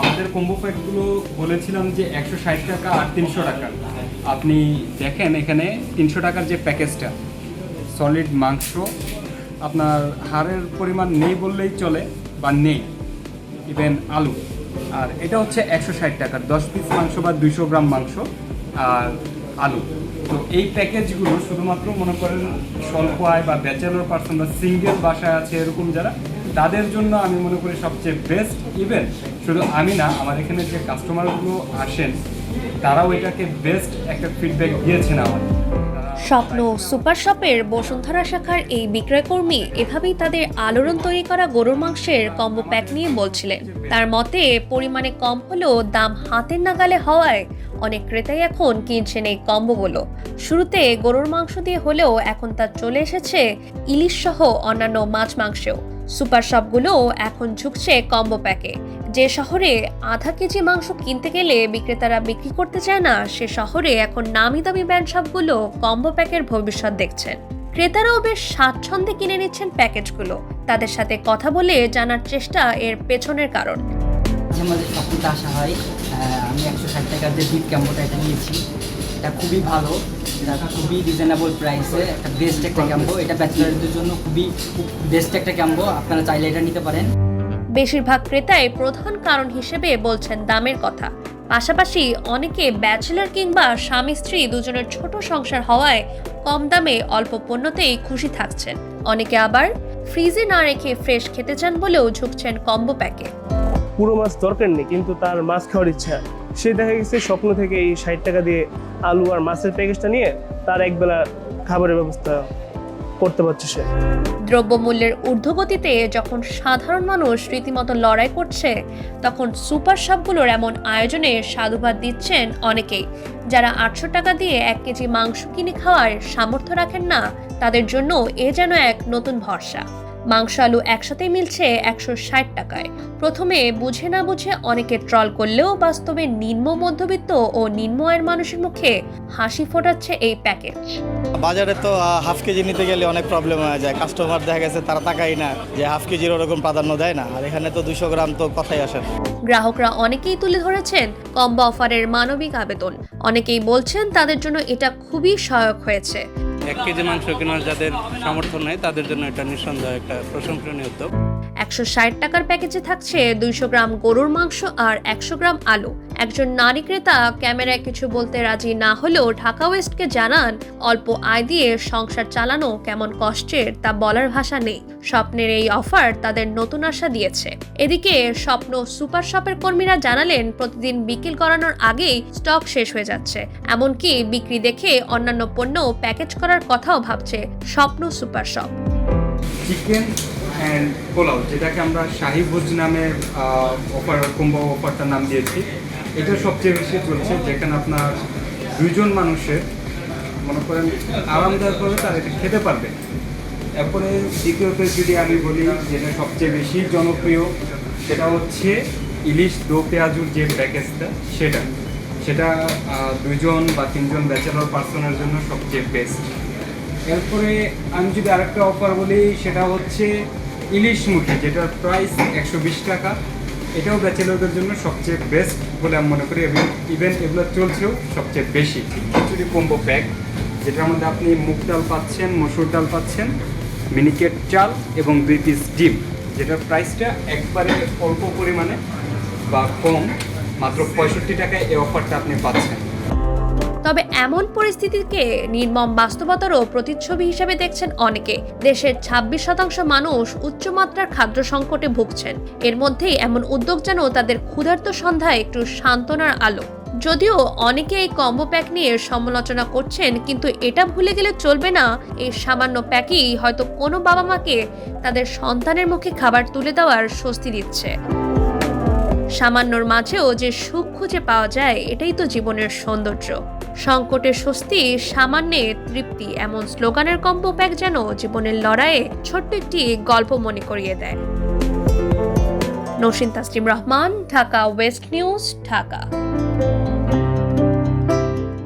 আমাদের কম্বো প্যাকগুলো বলেছিলাম যে 160 টাকা আর 300 টাকা। আপনি দেখেন এখানে 300 টাকার যে প্যাকেজটা, সলিড মাংস, আপনার হাড়ের পরিমাণ নেই বললেই চলে বা নেই, ইভেন আলু। আর এটা হচ্ছে 160 টাকার 10 পিস মাংস বা 200 গ্রাম মাংস আর আলু। তো এই প্যাকেজগুলো শুধুমাত্র মনে করেন স্বল্প আয় বা ব্যাচেলর পার্সন বা সিঙ্গেল বাসায় আছে এরকম যারা, তাদের জন্য আমি মনে করি সবচেয়ে বেস্ট। ইভেন শুধু আমি না, আমার এখানে যে কাস্টমারগুলো আসেন তারাও এটাকে বেস্ট একটা ফিডব্যাক দিয়েছেন আমাদের। স্বপ্ন সুপার শপের বসুন্ধরা শাখার এই বিক্রয়কর্মী এভাবেই তাদের আলোড়ন তৈরি করা গরুর মাংসের কম্বো প্যাক নিয়ে বলছিলেন। তার মতে পরিমাণে কম হলেও দাম হাতের নাগালে হওয়ায় অনেক ক্রেতাই এখন কিনছেন এই কম্বোগুলো। শুরুতে গরুর মাংস দিয়ে হলেও এখন তা চলে এসেছে ইলিশ সহ অন্যান্য মাছ মাংসেও। সুপার শপগুলো এখন ঝুঁকছে কম্বো প্যাকে। যে শহরে আধা কেজি মাংস কিনতে গেলে বিক্রেতারা বিক্রি করতে চায় না, সে শহরে এখন নামি দামি ব্র্যান্ড শপগুলো কম্বো প্যাকের ভবিষ্যৎ দেখছেন। ক্রেতারাও বেশ স্বাচ্ছন্দ্যে কিনে নিচ্ছেন প্যাকেজগুলো। তাদের সাথে কথা বলে জানার চেষ্টা এর পেছনের কারণ। আমাদের সবকিছু আসা হয়। আমি 160 টাকার যে বিগ ক্যাম্বোটা এটা নিয়েছি, এটা খুবই ভালো, এটা খুবই রিজনেবল প্রাইসে একটা বেস্ট একটা ক্যাম্বো। এটা ব্যাচেলারদের জন্য খুবই বেস্ট একটা ক্যাম্বো, আপনারা চাইলে এটা নিতে পারেন। বেশিরভাগ ক্রেতাই প্রধান কারণ হিসেবে বলছেন দামের কথা। পাশাপাশি অনেকে ব্যাচেলর কিংবা স্বামী স্ত্রী দুজনের ছোট সংসার হওয়ায় কম দামে অল্প পণ্যতেই খুশি থাকছেন। অনেকে আবার ফ্রিজে না রেখে ফ্রেশ খেতে চান বলেও ঝুঁকছেন কম্বো প্যাকে। পুরো মাছ দরকার নেই, কিন্তু তার মাছ খাওয়ার ইচ্ছা, সে দেখা গেছে স্বপ্ন থেকে এই 60 টাকা দিয়ে আলু আর মাছের প্যাকেজটা নিয়ে তার একবেলা খাবারের ব্যবস্থা করতে পারছে সে। দ্রব্যমূল্যের ঊর্ধ্বগতিতে যখন সাধারণ মানুষ রীতিমতো লড়াই করছে, তখন সুপার শপগুলোর এমন আয়োজনে সাধুবাদ দিচ্ছেন অনেকেই। যারা 800 টাকা দিয়ে 1 কেজি মাংস কিনে খাওয়ার সামর্থ্য রাখেন না, তাদের জন্য এ যেন এক নতুন ভরসা। মাংস আলু একসাথেই মিলছে 160 টাকায়। প্রথমে বুঝে না বুঝে অনেকে ট্রল করলেও বাস্তবে নিম্ন মধ্যবিত্ত ও নিম্ন আয়ের মানুষের মুখে হাসি ফোটাচ্ছে এই প্যাকেজ। বাজারে তো হাফ কেজি নিতে গেলে অনেক প্রবলেম হয়ে যায়। কাস্টমার দেখা গেছে তারা তাকাই না যে হাফ কেজির ওরকম প্রাধান্য দেয় না, আর এখানে তো 200 গ্রাম তো কথাই আসে না। গ্রাহকরা অনেকেই তুলে ধরেছেন কম্বো অফারের মানবিক আবেদন। অনেকেই বলছেন তাদের জন্য এটা খুবই সহায়ক হয়েছে। 1 কেজি মাংস কেনার যাদের সামর্থ্য নেই তাদের জন্য এটা নিঃসন্দেহে একটা প্রশংসনীয় উদ্যোগ। 160 টাকার প্যাকেজে থাকছে 200 গ্রাম গরুর মাংস আর 100 গ্রাম আলু। একজন নারী ক্রেতা ক্যামেরায় কিছু বলতে রাজি না হলেও ঢাকা ওয়েস্টকে জানান, অল্প আয় দিয়ে সংসার চালানো কেমন কষ্টের তা বলার ভাষা নেই। স্বপ্নের এই অফার তাদের নতুন আশা দিয়েছে। এদিকে স্বপ্ন সুপার শপের কর্মীরা জানালেন, প্রতিদিন বিকেল গড়ানোর আগেই স্টক শেষ হয়ে যাচ্ছে। এমনকি বিক্রি দেখে অন্যান্য পণ্য প্যাকেজ করার কথাও ভাবছে স্বপ্ন super shop. Chicken and pulao, যেটাকে আমরা শাহি ভোজ নামে অফার, কম্বো অফারটার নাম দিয়েছি, এটা সবচেয়ে বেশি চলছে। যেখানে আপনার 2 জন মানুষের মনে করেন আরামদায়কভাবে তারা এটা খেতে পারবে। এরপরে দ্বিতীয়ত যদি আমি বলি যেটা সবচেয়ে বেশি জনপ্রিয়, সেটা হচ্ছে ইলিশ দো পেঁয়াজুর যে প্যাকেজটা, সেটা 2 জন বা 3 জন ব্যাচেলর পার্সনের জন্য সবচেয়ে বেস্ট। এরপরে আমি যদি আরেকটা অফার বলি, সেটা হচ্ছে ইলিশ মুখী, যেটার প্রাইস 120 টাকা। এটাও ব্যাচেলরদের জন্য সবচেয়ে বেস্ট বলে আমি মনে করি। ইভেন এগুলো চলছেও সবচেয়ে বেশি। খিচুড়ি কম্বো প্যাক, যেটার মধ্যে আপনি মুগ ডাল পাচ্ছেন, মসুর ডাল পাচ্ছেন, মিনিকেট চাল এবং 2 পিস ডিম, যেটার প্রাইসটা একবারে অল্প পরিমাণে বা কম, মাত্র 65 টাকায় এই অফারটা আপনি পাচ্ছেন। তবে এমন পরিস্থিতিকে নির্মম বাস্তবতারও প্রতিচ্ছবি হিসেবে দেখছেন অনেকে। দেশের 26% মানুষ উচ্চমাত্রার খাদ্য সংকটে ভুগছেন। এর মধ্যেই এমন উদ্যোগ যেন তাদের ক্ষুধার্ত সন্ধ্যায় একটু সান্ত্বনার আলো। যদিও অনেকে এই কম্বো প্যাক নিয়ে সমালোচনা করছেন, কিন্তু এটা ভুলে গেলে চলবে না, এই সামান্য প্যাকই হয়তো কোনো বাবা মাকে তাদের সন্তানের মুখে খাবার তুলে দেওয়ার স্বস্তি দিচ্ছে। সামান্যর মাঝেও যে সুখ খুঁজে পাওয়া যায়, এটাই তো জীবনের সৌন্দর্য। সংকটের স্বস্তি, সামান্যে তৃপ্তি, এমন স্লোগানের কম্বো প্যাক যেন জীবনের লড়াইয়ে ছোট্ট একটি গল্প মনে করিয়ে দেয়। Naushin Taslim Rahman, Dhaka West news, Dhaka.